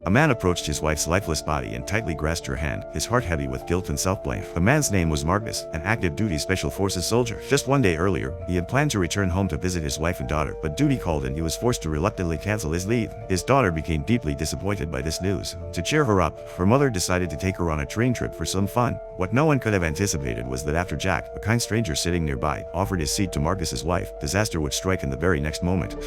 A man approached his wife's lifeless body and tightly grasped her hand, his heart heavy with guilt and self-blame. The man's name was Marcus, an active-duty Special Forces soldier. Just one day earlier, he had planned to return home to visit his wife and daughter, but duty called and he was forced to reluctantly cancel his leave. His daughter became deeply disappointed by this news. To cheer her up, her mother decided to take her on a train trip for some fun. What no one could have anticipated was that after Jack, a kind stranger sitting nearby, offered his seat to Marcus's wife, disaster would strike in the very next moment.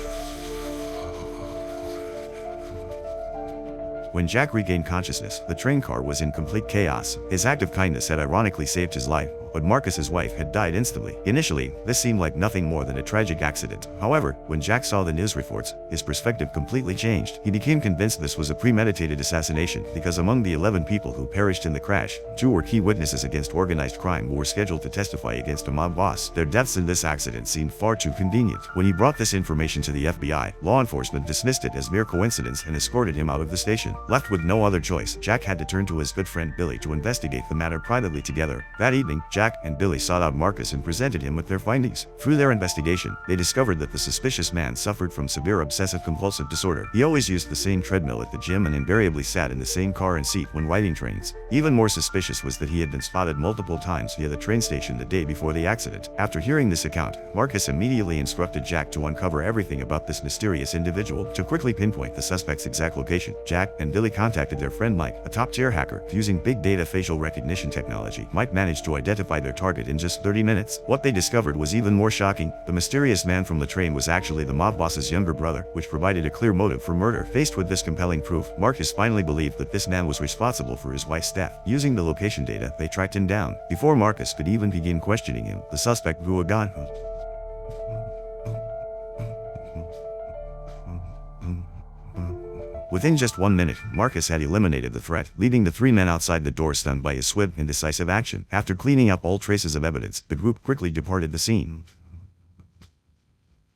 When Jack regained consciousness, the train car was in complete chaos. His act of kindness had ironically saved his life, but Marcus's wife had died instantly. Initially, this seemed like nothing more than a tragic accident. However, when Jack saw the news reports, his perspective completely changed. He became convinced this was a premeditated assassination, because among the 11 people who perished in the crash, 2 were key witnesses against organized crime who were scheduled to testify against a mob boss. Their deaths in this accident seemed far too convenient. When he brought this information to the FBI, law enforcement dismissed it as mere coincidence and escorted him out of the station. Left with no other choice, Jack had to turn to his good friend Billy to investigate the matter privately together. That evening, Jack and Billy sought out Marcus and presented him with their findings. Through their investigation, they discovered that the suspicious man suffered from severe obsessive-compulsive disorder. He always used the same treadmill at the gym and invariably sat in the same car and seat when riding trains. Even more suspicious was that he had been spotted multiple times via the train station the day before the accident. After hearing this account, Marcus immediately instructed Jack to uncover everything about this mysterious individual. To quickly pinpoint the suspect's exact location, Jack and Billy contacted their friend Mike, a top-tier hacker. Using big data facial recognition technology, Mike managed to identify their target in just 30 minutes. What they discovered was even more shocking. The mysterious man from the train was actually the mob boss's younger brother, which provided a clear motive for murder. Faced with this compelling proof, Marcus finally believed that this man was responsible for his wife's death. Using the location data, they tracked him down. Before Marcus could even begin questioning him, the suspect drew a gun. Within just 1 minute, Marcus had eliminated the threat, leaving the 3 men outside the door stunned by his swift and decisive action. After cleaning up all traces of evidence, the group quickly departed the scene.